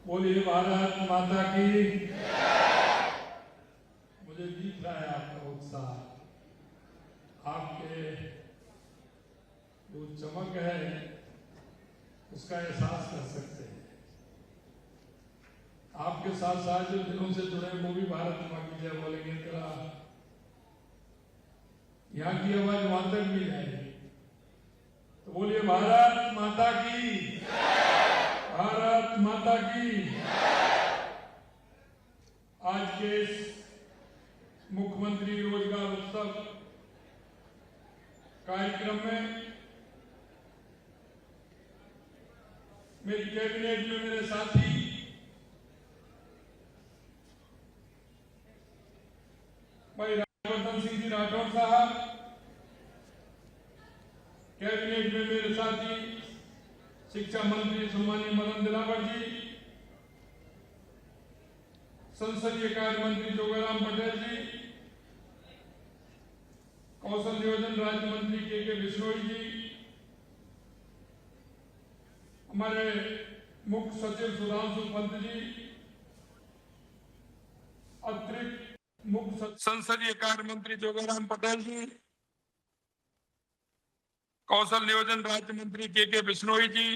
बोलिए भारत माता की। मुझे दिख रहा है आपका उत्साह, आपके जो चमक है उसका एहसास कर सकते हैं। आपके साथ साथ जो दिनों से जुड़े वो भी भारत माँ की जय बोलेंगे, तेरा यहाँ की आवाज वहां तक भी जाएगी। तो बोलिए भारत माता की, भारत माता की। आज के इस मुख्यमंत्री रोजगार उत्सव कार्यक्रम में मेरी कैबिनेट में मेरे साथी भाई राजवर्धन सिंह जी राठौर साहब, कैबिनेट में मेरे साथी शिक्षा मंत्री सम्मानीय मदन दिलावर जी, संसदीय कार्य मंत्री जोगाराम पटेल जी, कौशल नियोजन राज्य मंत्री के बिश्नोई जी, हमारे मुख्य सचिव सुधांशु पंत जी, अतिरिक्त मुख्य संसदीय कार्य मंत्री जोगाराम पटेल जी, कौशल नियोजन राज्य मंत्री के बिश्नोई जी,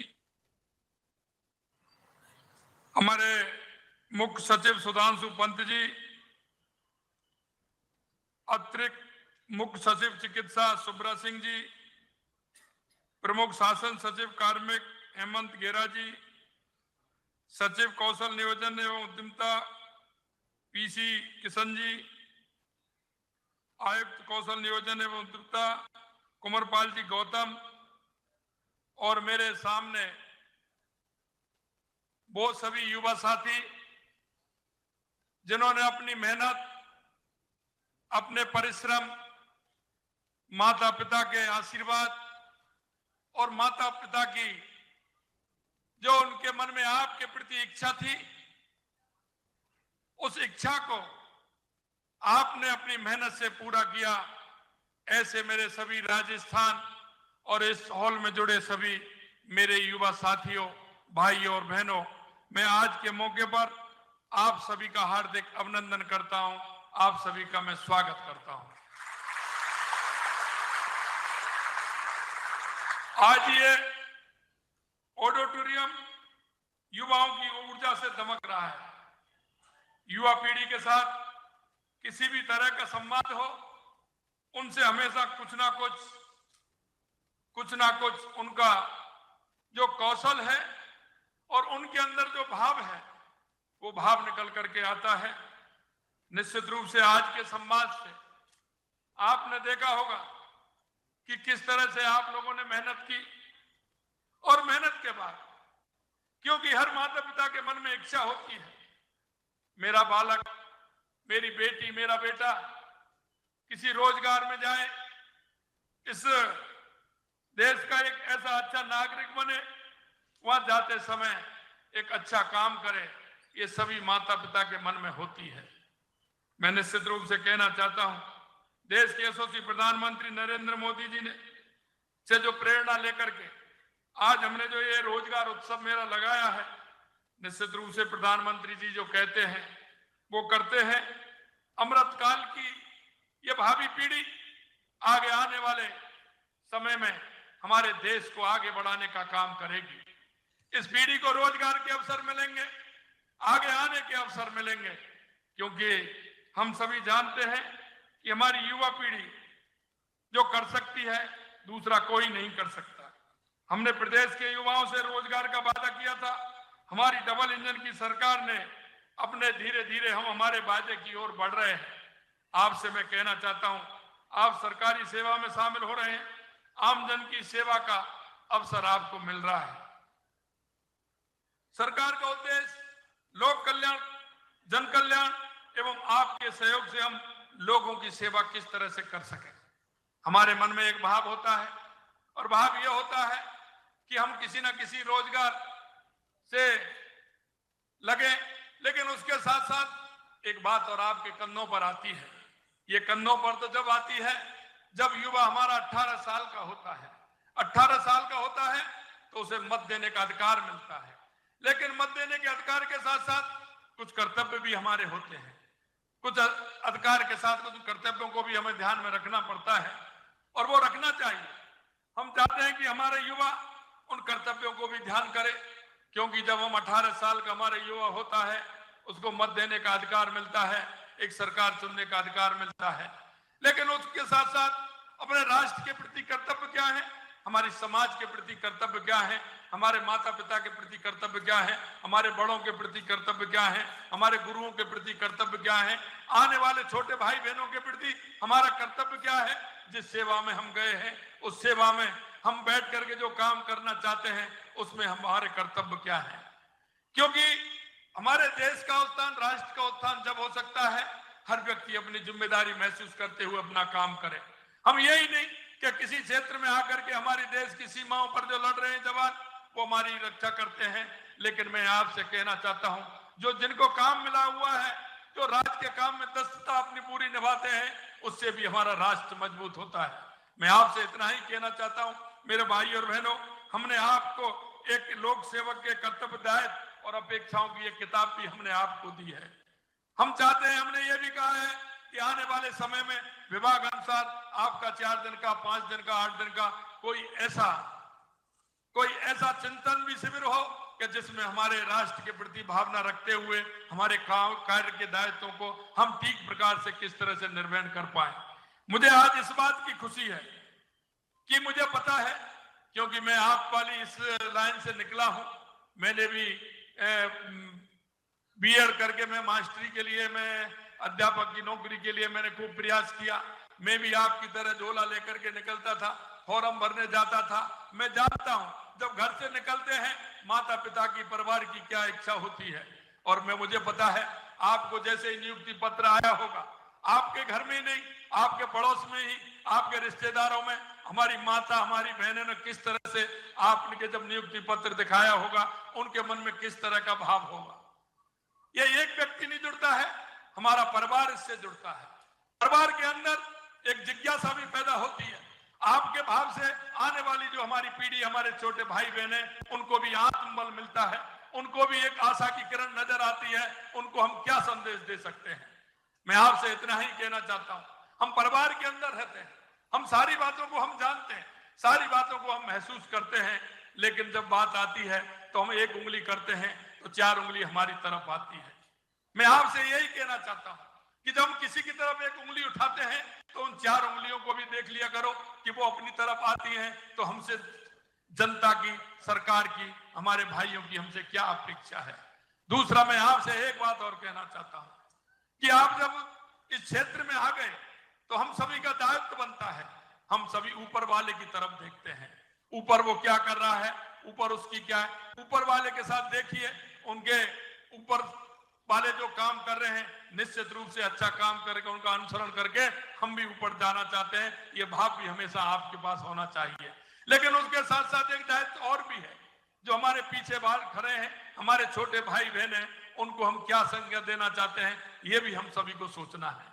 हमारे मुख्य सचिव सुधांशु पंत जी, अतिरिक्त मुख्य सचिव चिकित्सा सुब्रा सिंह जी, प्रमुख शासन सचिव कार्मिक हेमंत गेरा जी, सचिव कौशल नियोजन एवं उद्यमिता पीसी किशन जी, आयुक्त कौशल नियोजन एवं उद्यमिता कुंवरपाल जी गौतम, और मेरे सामने वो सभी युवा साथी जिन्होंने अपनी मेहनत, अपने परिश्रम, माता पिता के आशीर्वाद और माता पिता की जो उनके मन में आपके प्रति इच्छा थी, उस इच्छा को आपने अपनी मेहनत से पूरा किया। ऐसे मेरे सभी राजस्थान और इस हॉल में जुड़े सभी मेरे युवा साथियों, भाइयों और बहनों, मैं आज के मौके पर आप सभी का हार्दिक अभिनंदन करता हूं, आप सभी का मैं स्वागत करता हूं। आज ये ऑडिटोरियम युवाओं की ऊर्जा से दमक रहा है। युवा पीढ़ी के साथ किसी भी तरह का संवाद हो, उनसे हमेशा कुछ ना कुछ उनका जो कौशल है और उनके अंदर जो भाव है वो भाव निकल करके आता है। निश्चित रूप से आज के संवाद से आपने देखा होगा कि किस तरह से आप लोगों ने मेहनत की, और मेहनत के बाद, क्योंकि हर माता पिता के मन में इच्छा होती है मेरा बालक, मेरी बेटी, मेरा बेटा किसी रोजगार में जाए, इस देश का एक ऐसा अच्छा नागरिक बने, वहां जाते समय एक अच्छा काम करे। ये सभी माता पिता के मन में होती है। मैं निश्चित रूप से कहना चाहता हूं, देश के यशस्वी प्रधानमंत्री नरेंद्र मोदी जी ने से जो प्रेरणा लेकर के आज हमने जो ये रोजगार उत्सव मेला लगाया है, निश्चित रूप से प्रधानमंत्री जी जो कहते हैं वो करते हैं। अमृत काल की ये भावी पीढ़ी आगे आने वाले समय में हमारे देश को आगे बढ़ाने का काम करेगी। इस पीढ़ी को रोजगार के अवसर मिलेंगे, आगे आने के अवसर मिलेंगे, क्योंकि हम सभी जानते हैं कि हमारी युवा पीढ़ी जो कर सकती है दूसरा कोई नहीं कर सकता। हमने प्रदेश के युवाओं से रोजगार का वादा किया था। हमारी डबल इंजन की सरकार ने अपने धीरे धीरे हम हमारे वादे की ओर बढ़ रहे हैं। आपसे मैं कहना चाहता हूं, आप सरकारी सेवा में शामिल हो रहे हैं, आमजन की सेवा का अवसर आपको मिल रहा है। सरकार का उद्देश्य लोक कल्याण, जन कल्याण एवं आपके सहयोग से हम लोगों की सेवा किस तरह से कर सकें। हमारे मन में एक भाव होता है, और भाव यह होता है कि हम किसी न किसी रोजगार से लगे, लेकिन उसके साथ साथ एक बात और आपके कंधों पर आती है। ये कंधों पर तो जब आती है जब युवा हमारा 18 साल का होता है। 18 साल का होता है तो उसे मत देने का अधिकार मिलता है। लेकिन मत देने के अधिकार के साथ साथ कुछ कर्तव्य भी हमारे होते हैं। कुछ अधिकार के साथ कुछ कर्तव्यों को भी हमें ध्यान में रखना पड़ता है और वो रखना चाहिए। हम चाहते हैं कि हमारे युवा उन कर्तव्यों को भी ध्यान करें, क्योंकि जब हम 18 साल का हमारा युवा होता है, उसको मत देने का अधिकार मिलता है, एक सरकार चुनने का अधिकार मिलता है। लेकिन उसके साथ साथ अपने राष्ट्र के प्रति कर्तव्य क्या है, हमारी समाज के प्रति कर्तव्य क्या है, हमारे माता पिता के प्रति कर्तव्य क्या है, हमारे बड़ों के प्रति कर्तव्य क्या है, हमारे गुरुओं के प्रति कर्तव्य क्या है, आने वाले छोटे भाई बहनों के प्रति हमारा कर्तव्य क्या है। जिस सेवा में हम गए हैं उस सेवा में हम बैठ करके जो काम करना चाहते हैं उसमें हमारे कर्तव्य क्या है। क्योंकि हमारे देश का उत्थान, राष्ट्र का उत्थान जब हो सकता है हर व्यक्ति अपनी जिम्मेदारी महसूस करते हुए अपना काम करे। हम यही नहीं कि किसी क्षेत्र में आकर के हमारे देश की सीमाओं पर जो लड़ रहे हैं जवान वो हमारी रक्षा करते हैं, लेकिन मैं आपसे कहना चाहता हूं जो जिनको काम मिला हुआ है, जो राष्ट्र के काम में दक्षता अपनी पूरी निभाते हैं, उससे भी हमारा राष्ट्र मजबूत होता है। मैं आपसे इतना ही कहना चाहता हूं मेरे भाई और बहनों, हमने आपको एक लोक सेवक के कर्तव्य दायित्व और अपेक्षाओं की एक किताब भी हमने आपको दी है। हम चाहते हैं, हमने ये भी कहा है कि आने वाले समय में विभाग अनुसार आपका 4 दिन का, 5 दिन का, 8 दिन का कोई ऐसा चिंतन भी शिविर हो कि जिसमें हमारे राष्ट्र के प्रति भावना रखते हुए हमारे कार्य के दायित्वों को हम ठीक प्रकार से किस तरह से निर्वहन कर पाए। मुझे आज इस बात की खुशी है कि मुझे पता है, क्योंकि मैं आप वाली इस लाइन से निकला हूं, मैंने भी बीएड करके मैं मास्टरी के लिए, मैं अध्यापक की नौकरी के लिए मैंने खूब प्रयास किया। मैं भी आपकी तरह झोला लेकर के निकलता था, फॉर्म भरने जाता था। मैं जानता हूं जब घर से निकलते हैं माता पिता की, परिवार की क्या इच्छा होती है। और मुझे पता है आपको जैसे ही नियुक्ति पत्र आया होगा, आपके घर में ही नहीं, आपके पड़ोस में ही, आपके रिश्तेदारों में हमारी माता, हमारी बहनें ने किस तरह से आपने जब नियुक्ति पत्र दिखाया होगा, उनके मन में किस तरह का भाव होगा। ये एक व्यक्ति नहीं जुड़ता है, हमारा परिवार इससे जुड़ता है। परिवार के अंदर एक जिज्ञासा भी पैदा होती है। आपके भाव से आने वाली जो हमारी पीढ़ी, हमारे छोटे भाई बहन हैं, उनको भी आत्मबल मिलता है, उनको भी एक आशा की किरण नजर आती है, उनको हम क्या संदेश दे सकते हैं। मैं आपसे इतना ही कहना चाहता हूं, हम परिवार के अंदर रहते हैं, हम सारी बातों को हम जानते हैं, सारी बातों को हम महसूस करते हैं, लेकिन जब बात आती है तो हम एक उंगली करते हैं तो 4 उंगली हमारी तरफ आती है। मैं आपसे यही कहना चाहता हूं कि जब हम किसी की तरफ एक उंगली उठाते हैं तो उन 4 उंगलियों को भी देख लिया करो कि वो अपनी तरफ आती हैं, तो हमसे जनता की, सरकार की, हमारे भाइयों की हमसे क्या अपेक्षा है। दूसरा, मैं आपसे एक बात और कहना चाहता हूं कि आप जब इस क्षेत्र में आ गए तो हम सभी का दायित्व बनता है, हम सभी ऊपर वाले की तरफ देखते हैं। ऊपर वो क्या कर रहा है, ऊपर उसकी क्या है, ऊपर वाले के साथ देखिए, उनके ऊपर वाले जो काम कर रहे हैं निश्चित रूप से अच्छा काम करके उनका अनुसरण करके हम भी ऊपर जाना चाहते हैं। ये भाव भी हमेशा आपके पास होना चाहिए। लेकिन उसके साथ साथ एक दायित्व और भी है, जो हमारे पीछे बाहर खड़े हैं, हमारे छोटे भाई बहन हैं, उनको हम क्या संज्ञा देना चाहते हैं, ये भी हम सभी को सोचना है।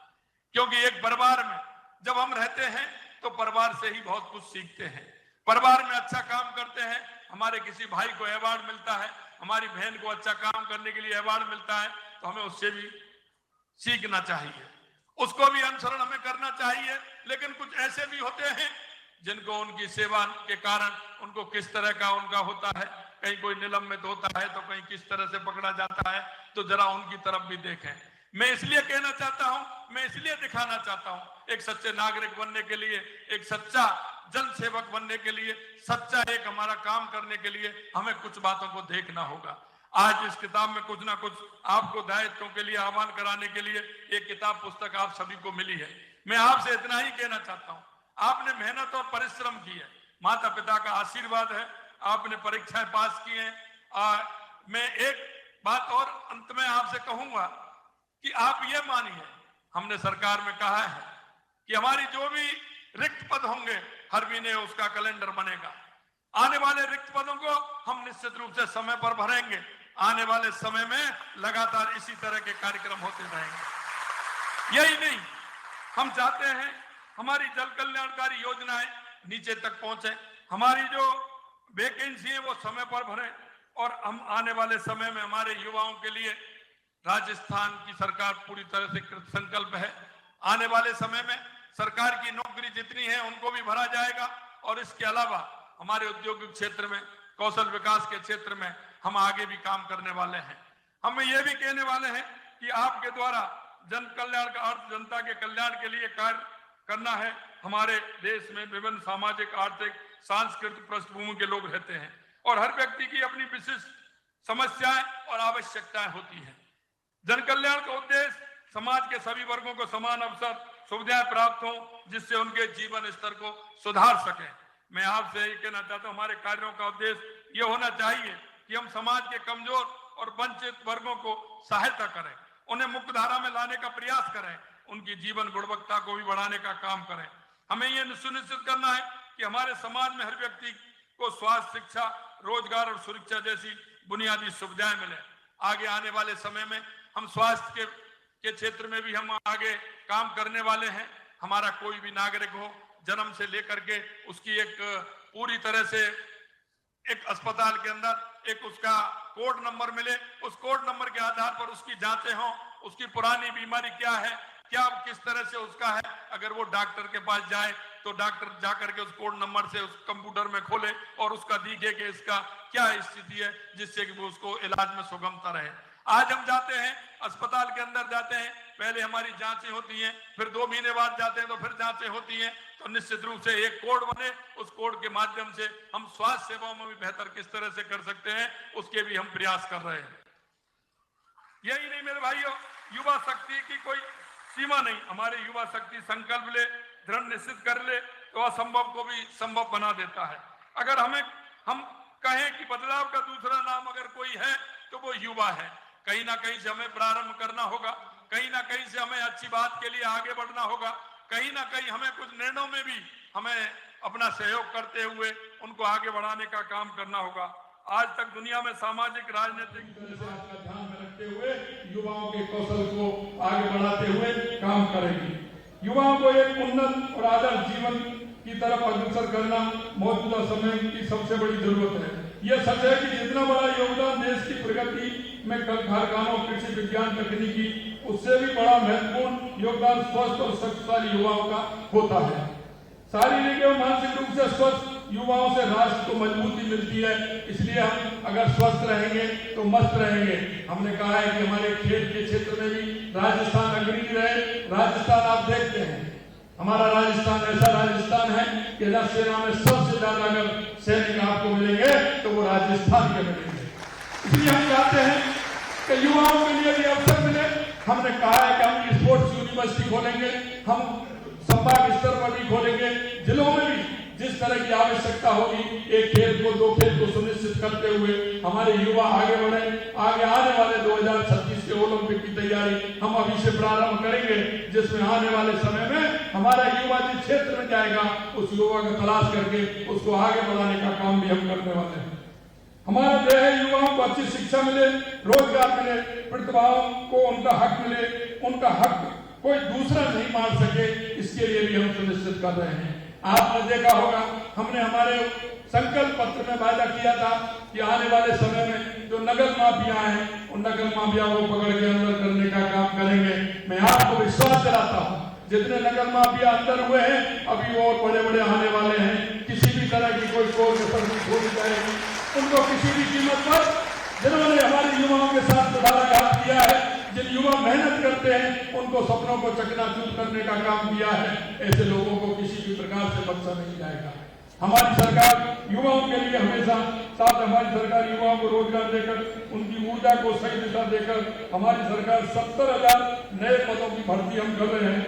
क्योंकि एक परिवार में जब हम रहते हैं तो परिवार से ही बहुत कुछ सीखते हैं। परिवार में अच्छा काम करते हैं, हमारे किसी भाई को अवार्ड मिलता है, हमारी बहन को अच्छा काम करने के लिए अवार्ड मिलता है, तो हमें उससे भी सीखना चाहिए, उसको भी अनुसरण हमें करना चाहिए। लेकिन कुछ ऐसे भी होते हैं जिनको उनकी सेवा के कारण उनको किस तरह का उनका होता है, कहीं कोई निलंबित होता है तो कहीं किस तरह से पकड़ा जाता है, तो जरा उनकी तरफ भी देखें। मैं इसलिए कहना चाहता हूं, मैं इसलिए दिखाना चाहता हूं, एक सच्चे नागरिक बनने के लिए, एक सच्चा जन सेवक बनने के लिए, सच्चा एक हमारा काम करने के लिए हमें कुछ बातों को देखना होगा। आज इस किताब में कुछ ना कुछ आपको दायित्वों के लिए आह्वान कराने के लिए एक किताब पुस्तक आप सभी को मिली है। मैं आपसे इतना ही कहना चाहता हूं, आपने मेहनत और परिश्रम की है, माता पिता का आशीर्वाद है, आपने परीक्षाएं पास की हैं। मैं एक बात और अंत में आपसे कहूंगा कि आप ये मानिए, हमने सरकार में कहा है कि हमारी जो भी रिक्त पद होंगे हर महीने उसका कैलेंडर बनेगा। आने वाले रिक्त पदों को हम निश्चित रूप से समय पर भरेंगे। आने वाले समय में लगातार इसी तरह के कार्यक्रम होते रहेंगे। यही नहीं, हम चाहते हैं हमारी जल कल्याणकारी योजनाएं नीचे तक पहुंचे, हमारी जो वैकेंसी है वो समय पर भरें, और हम आने वाले समय में हमारे युवाओं के लिए राजस्थान की सरकार पूरी तरह से कृत संकल्प है। आने वाले समय में सरकार की नौकरी जितनी है उनको भी भरा जाएगा और इसके अलावा हमारे औद्योगिक क्षेत्र में, कौशल विकास के क्षेत्र में हम आगे भी काम करने वाले हैं। हम ये भी कहने वाले हैं कि आपके द्वारा जन कल्याण का अर्थ जनता के कल्याण के लिए कार्य करना है। हमारे देश में विभिन्न सामाजिक, आर्थिक, सांस्कृतिक पृष्ठभूमि के लोग रहते हैं और हर व्यक्ति की अपनी विशिष्ट समस्याएं और आवश्यकताएं होती हैं। जन कल्याण का उद्देश्य समाज के सभी वर्गों को समान अवसर, सुविधाएं प्राप्त हों, जिससे उनके जीवन स्तर को सुधार सकें। मैं आपसे ये कहना चाहता हूं, हमारे कार्यों का उद्देश्य ये होना चाहिए कि हम समाज के कमजोर और वंचित वर्गों को सहायता करें, उन्हें मुख्य धारा में लाने का प्रयास करें, उनकी जीवन गुणवत्ता को भी बढ़ाने का काम करें। हमें यह सुनिश्चित करना है कि हमारे समाज में हर व्यक्ति को स्वास्थ्य, शिक्षा, रोजगार और सुरक्षा जैसी बुनियादी सुविधाएं मिले। आगे आने वाले समय में हम स्वास्थ्य के क्षेत्र में भी हम आगे काम करने वाले हैं। हमारा कोई भी नागरिक हो, जन्म से लेकर के उसकी एक पूरी तरह से एक अस्पताल के अंदर एक उसका कोड नंबर मिले, उस कोड नंबर के आधार पर उसकी जांचें हों, उसकी पुरानी बीमारी क्या है, क्या किस तरह से उसका है। अगर वो डॉक्टर के पास जाए तो डॉक्टर जाकर के उस कोड नंबर से उस कंप्यूटर में खोले और उसका दिखे कि इसका क्या स्थिति है, जिससे कि वो उसको इलाज में सुगमता रहे। आज हम जाते हैं अस्पताल के अंदर जाते हैं, पहले हमारी जांचें होती हैं, फिर 2 महीने बाद जाते हैं तो फिर जांचें होती हैं। तो निश्चित रूप से एक कोड बने, उस कोड के माध्यम से हम स्वास्थ्य सेवाओं में भी बेहतर किस तरह से कर सकते हैं, उसके भी हम प्रयास कर रहे हैं। यही नहीं मेरे भाइयों, युवा शक्ति की कोई सीमा नहीं। हमारे युवा शक्ति संकल्प ले, दृढ़ निश्चित कर ले तो असंभव को भी संभव बना देता है। अगर हम कहें कि बदलाव का दूसरा नाम अगर कोई है तो वो युवा है। कहीं ना कहीं से हमें प्रारंभ करना होगा, कहीं ना कहीं से हमें अच्छी बात के लिए आगे बढ़ना होगा, कहीं ना कहीं हमें कुछ निर्णयों में भी हमें अपना सहयोग करते हुए उनको आगे बढ़ाने का काम करना होगा। आज तक दुनिया में सामाजिक, राजनीतिक ध्यान में रखते हुए युवाओं के कौशल को आगे बढ़ाते हुए काम करेंगे। युवाओं को एक उन्नत और आदर्श जीवन की तरफ अग्रसर करना मौजूदा समय की सबसे बड़ी जरूरत है। यह सच है कि जितना बड़ा योगदान देश की प्रगति में कल कारखानों, कृषि विज्ञान, तकनीकी, उससे भी बड़ा महत्वपूर्ण योगदान स्वस्थ और शक्तिशाली युवाओं का होता है। शारीरिक एवं मानसिक रूप से स्वस्थ युवाओं से राष्ट्र को मजबूती मिलती है। इसलिए हम अगर स्वस्थ रहेंगे तो मस्त रहेंगे। हमने कहा है कि हमारे खेल के क्षेत्र में भी राजस्थान अग्रणी रहे। राजस्थान आप देखते हैं, हमारा राजस्थान ऐसा राजस्थान है कि सेना में सबसे ज्यादा अगर सैनिक आपको मिलेंगे तो वो राजस्थान के मिलेंगे। इसलिए हम चाहते हैं कि युवाओं के लिए भी अवसर मिले। हमने कहा है कि हम स्पोर्ट्स यूनिवर्सिटी खोलेंगे, हम संभाग स्तर पर भी खोलेंगे, जिलों में भी जिस तरह की आवश्यकता होगी, एक खेल को, 2 खेल को सुनिश्चित करते हुए हमारे युवा आगे बढ़े। आगे आने वाले 2026 के ओलंपिक की तैयारी हम अभी से प्रारंभ करेंगे, जिसमें आने वाले समय में हमारा युवा जिस क्षेत्र में जाएगा उस युवा को तलाश करके उसको आगे बढ़ाने का काम भी हम करने वाले हैं। हमारा ध्येय है युवाओं को अच्छी शिक्षा मिले, रोजगार मिले, प्रतिभाओं को उनका हक मिले, उनका हक कोई दूसरा नहीं मार सके, इसके लिए भी हम सुनिश्चित कर रहे हैं। आपने देखा होगा, हमने हमारे संकल्प पत्र में वादा किया था कि आने वाले समय में जो नगर माफिया हैं, उन नगर माफिया को पकड़ के अंदर करने का काम करेंगे। मैं आपको विश्वास दिलाता हूँ, जितने नगर माफिया अंदर हुए हैं अभी वो और बड़े बड़े आने वाले हैं। किसी भी तरह की कोई कसर नहीं छोड़ी जाएगी। उनको किसी भी कीमत पर, जिन्होंने हमारे युवाओं के साथ प्रधानघात किया है, जिन युवा मेहनत करते हैं, उनको सपनों को चकनाचूर करने का काम किया है, ऐसे लोगों को किसी भी प्रकार से बख्शा नहीं जाएगा। हमारी सरकार युवाओं के लिए हमेशा साथ, हमारी सरकार युवाओं को रोजगार देकर, उनकी ऊर्जा को सही दिशा देकर, हमारी सरकार 70,000 नए पदों की भर्ती हम कर रहे हैं।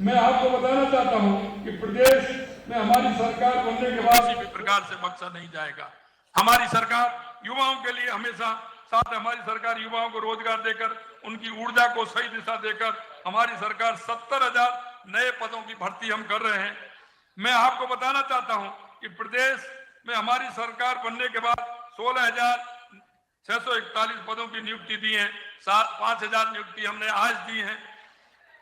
मैं आपको बताना चाहता हूं कि प्रदेश में हमारी सरकार बनने के बाद किसी भी प्रकार से बख्शा नहीं जाएगा। हमारी सरकार युवाओं के लिए हमेशा साथ, हमारी सरकार युवाओं को रोजगार देकर, उनकी ऊर्जा को सही दिशा देकर, हमारी सरकार 70,000 नए पदों की भर्ती हम कर रहे हैं। मैं आपको बताना चाहता हूं कि प्रदेश में हमारी सरकार बनने के बाद 16,641 पदों की नियुक्ति दी है। 5,000 नियुक्ति हमने आज दी है।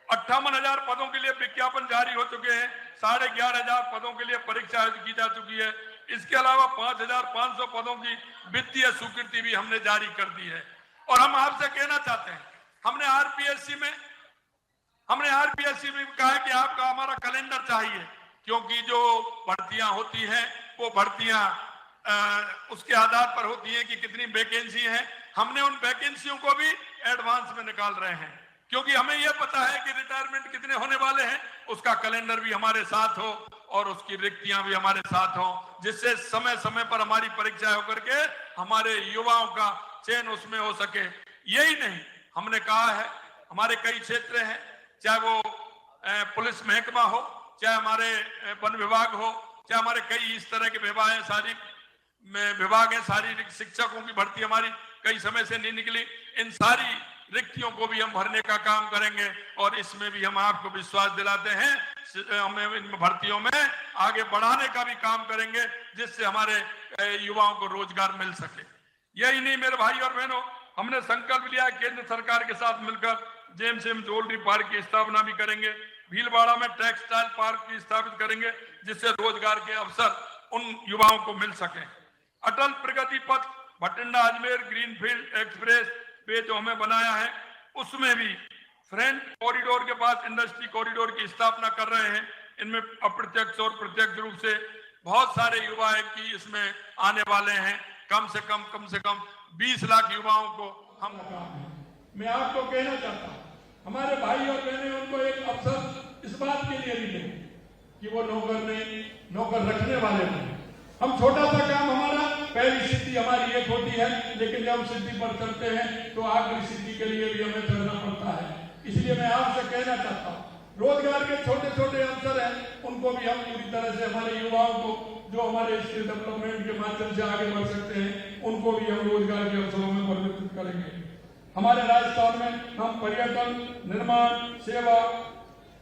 58,000 पदों के लिए विज्ञापन जारी हो चुके हैं। 11,500 पदों के लिए परीक्षा आयोजित की जा चुकी है। इसके अलावा 5,500 पदों की वित्तीय स्वीकृति भी हमने जारी कर दी है। और हम आपसे कहना चाहते हैं, हमने आरपीएससी में कहा है कि आपका हमारा कैलेंडर चाहिए, क्योंकि जो भर्तियां होती हैं वो भर्तियां उसके आधार पर होती हैं कि कितनी वैकेंसी है। हमने उन वैकेंसियों को भी एडवांस में निकाल रहे हैं, क्योंकि हमें यह पता है कि रिटायरमेंट कितने होने वाले हैं, उसका कैलेंडर भी हमारे साथ हो और उसकी रिक्तियां भी हमारे साथ हो, जिससे समय समय पर हमारी परीक्षा होकर के हमारे युवाओं का चयन उसमें हो सके। यही नहीं, हमने कहा है हमारे कई क्षेत्र हैं, चाहे वो पुलिस महकमा हो, चाहे हमारे वन विभाग हो, चाहे हमारे कई इस तरह के विभाग है, शारीरिक शिक्षकों की भर्ती हमारी कई समय से नहीं निकली। इन सारी रिक्तियों को भी हम भरने का काम करेंगे और इसमें भी हम आपको विश्वास दिलाते हैं, हमें इन भर्तियों में आगे बढ़ाने का भी काम करेंगे, जिससे हमारे युवाओं को रोजगार मिल सके। यही नहीं मेरे भाई और बहनों, हमने संकल्प लिया केंद्र सरकार के साथ मिलकर जेम्स ज्वेलरी पार्क की स्थापना भी करेंगे, भीलवाड़ा में टेक्सटाइल पार्क की स्थापित करेंगे, जिससे रोजगार के अवसर उन युवाओं को मिल सके। अटल प्रगति पथ Bathinda Ajmer greenfield express way जो हमें बनाया है, उसमें भी फ्रेंच कॉरिडोर के पास इंडस्ट्री कॉरिडोर की स्थापना कर रहे हैं। इनमें अप्रत्यक्ष और प्रत्यक्ष रूप से बहुत सारे युवा की इसमें आने वाले हैं। कम से कम 20 लाख युवाओं को हम, मैं आपको कहना चाहता हूं, हमारे भाई और बहनें उनको एक अवसर इस बात के लिए मिले कि वो नौकर रखने वाले नहीं। हम छोटा सा काम, हमारा पहली सिद्धि हमारी एक होती है, लेकिन जब हम सिद्धि पर चलते हैं तो आखिरी सिद्धि के लिए भी हमें चलना पड़ता है। इसलिए मैं आपसे कहना चाहता हूँ, रोजगार के छोटे छोटे अवसर हैं, उनको भी हम पूरी तरह से हमारे युवाओं को जो हमारे स्किल डेवलपमेंट के माध्यम से आगे बढ़ सकते हैं, उनको भी हम रोजगार के अवसरों में परिवर्तित करेंगे। हमारे राजस्थान में हम पर्यटन, निर्माण, सेवा,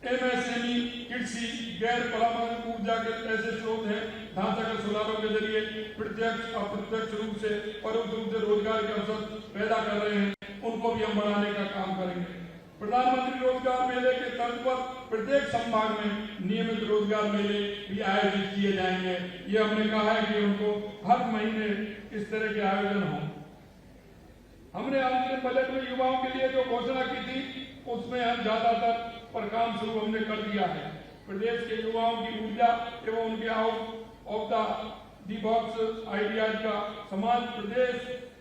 एमएसएमई, कृषि, गैर परंपरागत ऊर्जा के ऐसे स्रोत हैं, ढांचागत सुधारों के जरिए प्रत्यक्ष अप्रत्यक्ष रूप से परोक्ष रूप से रोजगार के अवसर पैदा कर रहे हैं, उनको भी हम बढ़ाने का काम करेंगे। प्रधानमंत्री रोजगार मेले के तर्ज पर प्रत्येक संभाग में नियमित रोजगार मेले भी आयोजित किए जाएंगे। ये हमने कहा है कि उनको हर महीने इस तरह के आयोजन हों। हमने अंतरिम बजट में युवाओं के लिए जो घोषणा की थी, उसमें हम ज्यादातर पर काम शुरू हमने कर दिया है। प्रदेश के युवाओं की ऊर्जा एवं उनके out of the box ideas का समाज, प्रदेश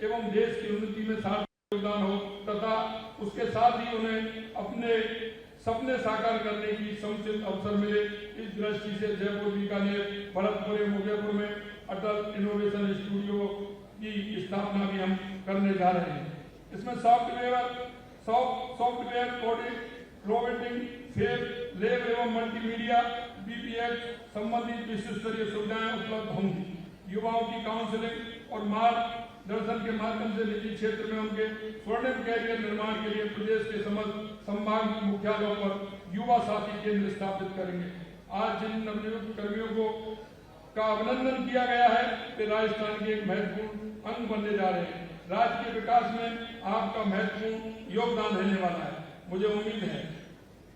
एवं देश की उन्नति में साथ योगदान हो, तथा उसके साथ ही उन्हें अपने सपने साकार करने की समुचित अवसर मिले। इस दृष्टि से जयपुर, बीकानेर, भरतपुर एवं उदयपुर में अटल इनोवेशन स्टूडियो की स्थापना भी हम करने जा रहे हैं। इसमें सॉफ्टवेयर कोडिंग, रोबोटिंग, लैब एवं मल्टीमीडिया, बीपीएच संबंधित विश्व स्तरीय सुविधाएं उपलब्ध होंगी। युवाओं की काउंसलिंग और मार्गदर्शन के माध्यम से निजी क्षेत्र में उनके स्वर्णिम कैरियर निर्माण के लिए प्रदेश के समस्त संभाग मुख्यालयों पर युवा साथी केंद्र स्थापित करेंगे। आज जिन नवनियुक्त कर्मियों का अभिनंदन किया गया है, वे राजस्थान के एक महत्वपूर्ण अंग बनने जा रहे हैं। राज्य के विकास में आपका महत्वपूर्ण योगदान रहने वाला है। मुझे उम्मीद है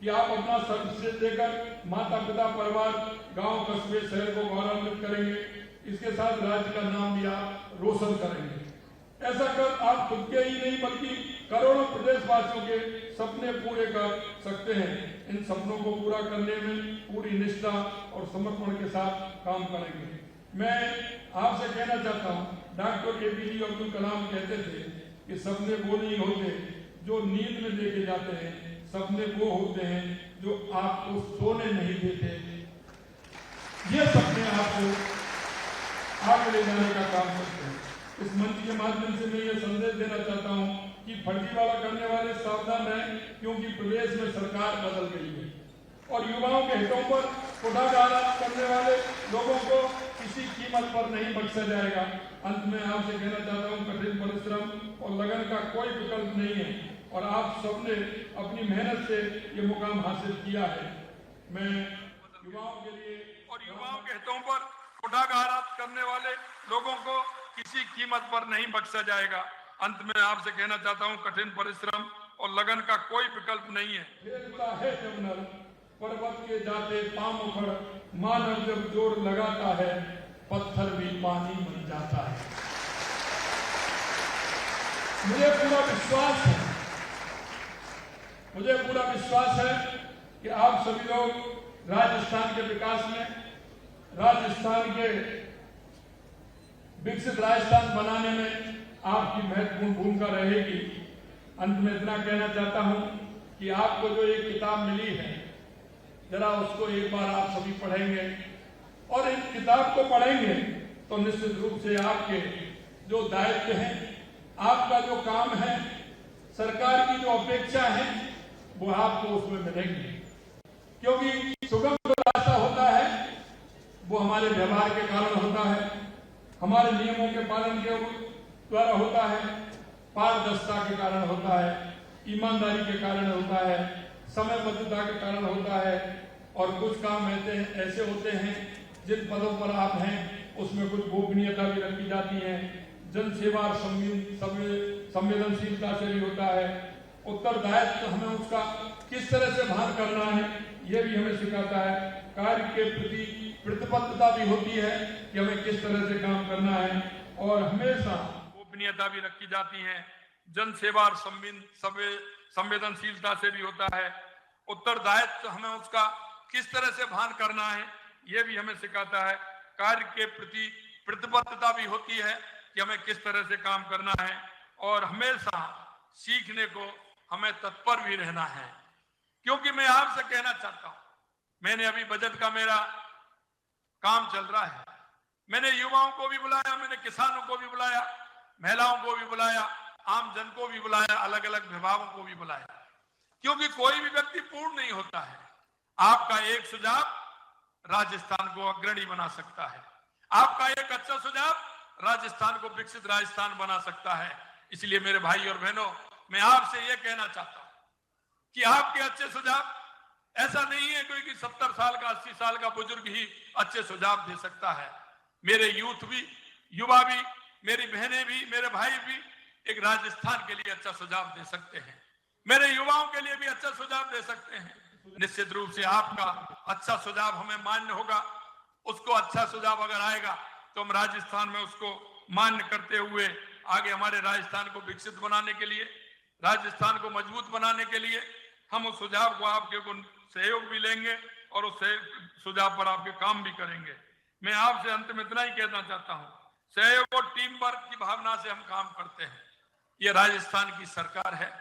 कि आप अपना सर्वश्रेष्ठ देकर माता पिता, परिवार, गांव, कस्बे, शहर को गौरवान्वित करेंगे। इसके साथ राज्य का नाम भी आप रोशन करेंगे। ऐसा कर आप खुद के ही नहीं बल्कि करोड़ों प्रदेशवासियों के सपने पूरे कर सकते हैं। इन सपनों को पूरा करने में पूरी निष्ठा और समर्पण के साथ काम करेंगे। मैं आपसे कहना चाहता हूँ, डॉक्टर एपीजे अब्दुल कलाम कहते थे कि सपने वो नहीं होते जो नींद में देखे जाते हैं, सपने वो होते हैं जो आपको सोने नहीं देते। ये सपने आपको आगे ले जाने का काम करते हैं। इस मंच के माध्यम से मैं ये संदेश देना चाहता हूँ कि फर्जीवाड़ा करने वाले सावधान रहें, क्योंकि प्रदेश में सरकार बदल गई है और युवाओं के हितों पर कुठाराघात करने वाले लोगों को किसी कीमत पर नहीं बख्शा जाएगा। अंत में आपसे कहना चाहता हूँ, कठिन परिश्रम और लगन का कोई विकल्प नहीं है और आप सबने अपनी मेहनत से ये मुकाम हासिल किया है। मैं युवाओं के लिए और युवाओं के हितों पर कुठाराघात करने वाले लोगों को किसी कीमत पर नहीं बख्शा जाएगा। अंत में आपसे कहना चाहता हूँ, कठिन परिश्रम और लगन का कोई विकल्प नहीं है। खेलता है जब नर पर्वत के जाते पांव उखड़, मानव जब जोर लगाता है, पत्थर भी पानी बन जाता है। मुझे पूरा विश्वास है कि आप सभी लोग राजस्थान के विकास में, राजस्थान के विकसित राजस्थान बनाने में आपकी महत्वपूर्ण भूमिका रहेगी। अंत में इतना कहना चाहता हूं कि आपको जो एक किताब मिली है, जरा उसको एक बार आप सभी पढ़ेंगे और इस किताब को पढ़ेंगे तो निश्चित रूप से आपके जो दायित्व हैं, आपका जो काम है, सरकार की जो अपेक्षा है, वो आपको उसमें मिलेंगे। क्योंकि सुगम जो रास्ता होता है वो हमारे व्यवहार के कारण होता है, हमारे नियमों के पालन के द्वारा होता है, पारदर्शिता के कारण होता है, ईमानदारी के कारण होता है, समयबद्धता के कारण होता है। और कुछ काम ऐसे होते हैं जिन पदों पर आप हैं उसमें कुछ गोपनीयता भी रखी जाती है, जनसेवा और संवेदनशीलता से भी होता है। उत्तरदायित्व हमें उसका किस तरह से भान करना है यह भी हमें सिखाता है। कार्य के प्रति प्रतिबद्धता भी होती है कि हमें किस तरह से काम करना है, और हमेशा गोपनीयता भी रखी जाती है, जनसेवा और संवेदनशीलता से भी होता है। उत्तरदायित्व हमें उसका किस तरह से भान करना है यह भी हमें सिखाता है। कार्य के प्रति प्रतिबद्धता भी होती है कि हमें किस तरह से काम करना है, और हमेशा सीखने को हमें तत्पर भी रहना है। क्योंकि मैं आपसे कहना चाहता हूं, मैंने अभी बजट का मेरा काम चल रहा है, मैंने युवाओं को भी बुलाया, मैंने किसानों को भी बुलाया, महिलाओं को भी बुलाया, आम जन को भी बुलाया, अलग अलग विभागों को भी बुलाया। क्योंकि कोई भी व्यक्ति पूर्ण नहीं होता है। आपका एक सुझाव राजस्थान को अग्रणी बना सकता है, आपका एक अच्छा सुझाव राजस्थान को विकसित राजस्थान बना सकता है। इसलिए मेरे भाई और बहनों, मैं आपसे यह कहना चाहता हूं कि आपके अच्छे सुझाव, ऐसा नहीं है कोई कि 70 साल का 80 साल का बुजुर्ग ही अच्छे सुझाव दे सकता है। मेरे यूथ भी, युवा भी, मेरी बहनें भी, मेरे भाई भी एक राजस्थान के लिए अच्छा सुझाव दे सकते हैं, मेरे युवाओं के लिए भी अच्छा सुझाव दे सकते हैं। निश्चित रूप से आपका अच्छा सुझाव हमें मान्य होगा। उसको अच्छा सुझाव अगर आएगा तो हम राजस्थान में उसको मान्य करते हुए आगे हमारे राजस्थान को विकसित बनाने के लिए, राजस्थान को मजबूत बनाने के लिए हम उस सुझाव को आपके को सहयोग भी लेंगे और उस सुझाव पर आपके काम भी करेंगे। मैं आपसे अंत में इतना ही कहना चाहता हूं, सहयोग और टीम वर्क की भावना से हम काम करते हैं। ये राजस्थान की सरकार है,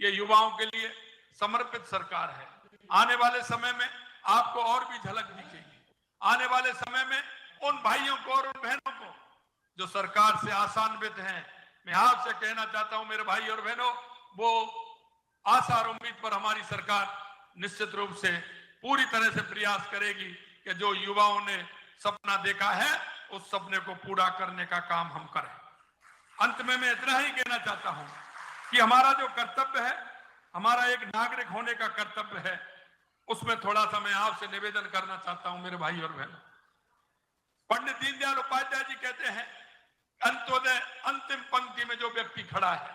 ये युवाओं के लिए समर्पित सरकार है। आने वाले समय में आपको और भी झलक दिखेगी। आने वाले समय में उन भाइयों को और उन बहनों को जो सरकार से आशान्वित हैं, मैं आपसे कहना चाहता हूं मेरे भाई और बहनों, वो आशा और उम्मीद पर हमारी सरकार निश्चित रूप से पूरी तरह से प्रयास करेगी कि जो युवाओं ने सपना देखा है उस सपने को पूरा करने का काम हम करें। अंत में मैं इतना ही कहना चाहता हूं कि हमारा जो कर्तव्य है, हमारा एक नागरिक होने का कर्तव्य है, उसमें थोड़ा सा मैं आपसे निवेदन करना चाहता हूं मेरे भाई और बहनों। पंडित दीनदयाल उपाध्याय जी कहते हैं, अंत्योदय अंतिम पंक्ति में जो व्यक्ति खड़ा है,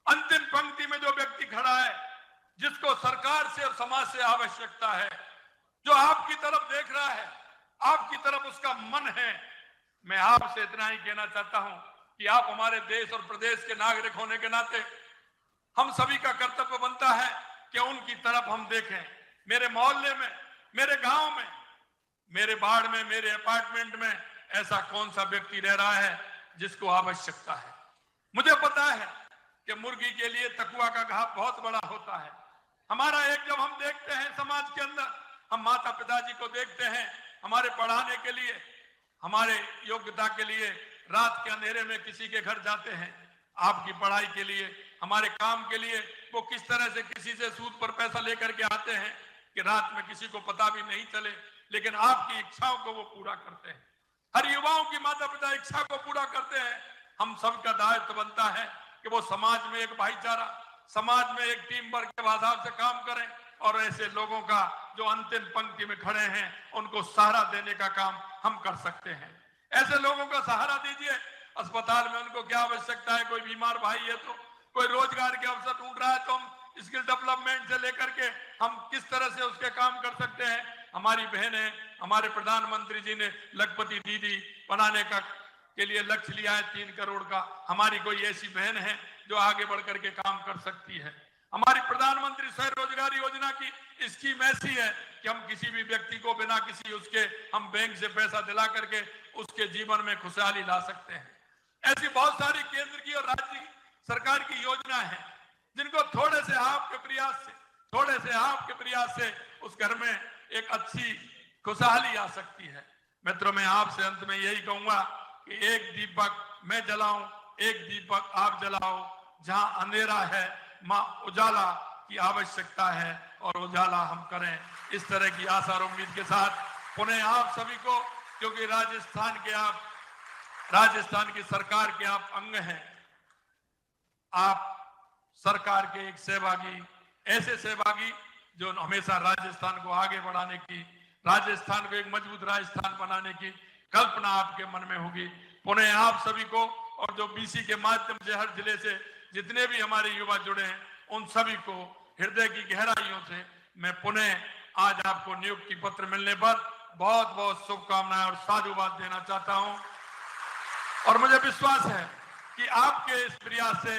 अंतिम पंक्ति में जो व्यक्ति खड़ा है, जिसको सरकार से और समाज से आवश्यकता है, जो आपकी तरफ देख रहा है, आपकी तरफ उसका मन है, मैं आपसे इतना ही कहना चाहता हूं कि आप हमारे देश और प्रदेश के नागरिक होने के नाते हम सभी का कर्तव्य बनता है कि उनकी तरफ हम देखें। मेरे मोहल्ले में, मेरे गांव में, मेरे वार्ड में, मेरे अपार्टमेंट में ऐसा कौन सा व्यक्ति रह रहा है जिसको आवश्यकता है। मुझे पता है कि मुर्गी के लिए तकुआ का घाव बहुत बड़ा होता है। हमारा एक जब हम देखते हैं समाज के अंदर, हम माता पिताजी को देखते हैं, हमारे पढ़ाने के लिए, हमारे योग्यता के लिए रात के अंधेरे में किसी के घर जाते हैं, आपकी पढ़ाई के लिए, हमारे काम के लिए, वो किस तरह से किसी से सूद पर पैसा लेकर के आते हैं कि रात में किसी को पता भी नहीं चले, लेकिन आपकी इच्छाओं को वो पूरा करते हैं। हर युवाओं की माता पिता इच्छा को पूरा करते हैं। हम सबका दायित्व बनता है कि वो समाज में एक भाईचारा, समाज में एक टीम वर्क के आधार से काम करें, और ऐसे लोगों का जो अंतिम पंक्ति में खड़े हैं उनको सहारा देने का काम हम कर सकते हैं। ऐसे लोगों का सहारा दीजिए। अस्पताल में उनको क्या आवश्यकता है, कोई बीमार भाई है तो, कोई रोजगार के अवसर ढूंढ रहा है तो हम स्किल डेवलपमेंट से लेकर के हम किस तरह से उसके काम कर सकते हैं, हमारी बहनें, हमारे प्रधानमंत्री जी ने लखपति दीदी बनाने का के लिए लक्ष्य लिया है 3 करोड़ का। हमारी कोई ऐसी बहन है जो आगे बढ़ करके काम कर सकती है? हमारी प्रधानमंत्री स्वरोजगार योजना की स्कीम ऐसी है कि हम किसी भी व्यक्ति को बिना किसी उसके हम बैंक से पैसा दिला करके उसके जीवन में खुशहाली ला सकते हैं। ऐसी बहुत सारी केंद्र की और राज्य सरकार की योजना है जिनको थोड़े से आपके प्रयास से उस घर में एक अच्छी खुशहाली आ सकती है। मित्रों, मैं आपसे अंत में यही कहूंगा कि एक दीपक मैं जलाऊं, एक दीपक आप जलाओ। जहां अंधेरा है मां उजाला की आवश्यकता है और उजाला हम करें। इस तरह की आशा और उम्मीद के साथ पुनः आप सभी को, क्योंकि राजस्थान की सरकार के आप अंग हैं, आप सरकार के एक सहभागी, ऐसे सहभागी जो हमेशा राजस्थान को आगे बढ़ाने की, राजस्थान को एक मजबूत राजस्थान बनाने की कल्पना आपके मन में होगी। पुनः आप सभी को और जो बीसी के माध्यम से हर जिले से जितने भी हमारे युवा जुड़े हैं उन सभी को हृदय की गहराइयों से मैं पुनः आज आपको नियुक्ति पत्र मिलने पर बहुत बहुत शुभकामनाएं और साधुवाद देना चाहता हूं। और मुझे विश्वास है कि आपके इस प्रयास से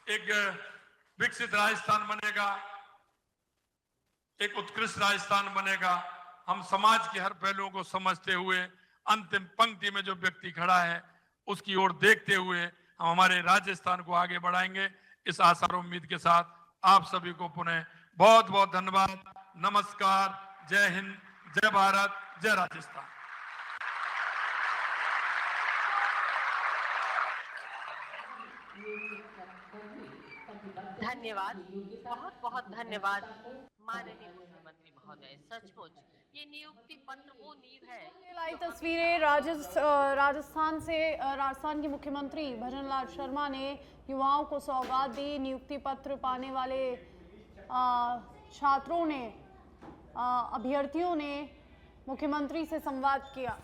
एक विकसित राजस्थान बनेगा, एक उत्कृष्ट राजस्थान बनेगा। हम समाज के हर पहलुओं को समझते हुए अंतिम पंक्ति में जो व्यक्ति खड़ा है उसकी ओर देखते हुए हम हमारे राजस्थान को आगे बढ़ाएंगे। इस आशा और उम्मीद के साथ आप सभी को पुनः बहुत बहुत धन्यवाद। नमस्कार, जय हिंद, जय भारत, जय राजस्थान। धन्यवाद, बहुत बहुत धन्यवाद माननीय मुख्यमंत्री महोदय। सचमुच ये नियुक्ति पत्र वो नींव है। लाई तस्वीरें राजस्थान के मुख्यमंत्री भजनलाल शर्मा ने युवाओं को सौगात दी। नियुक्ति पत्र पाने वाले छात्रों ने, अभ्यर्थियों ने मुख्यमंत्री से संवाद किया।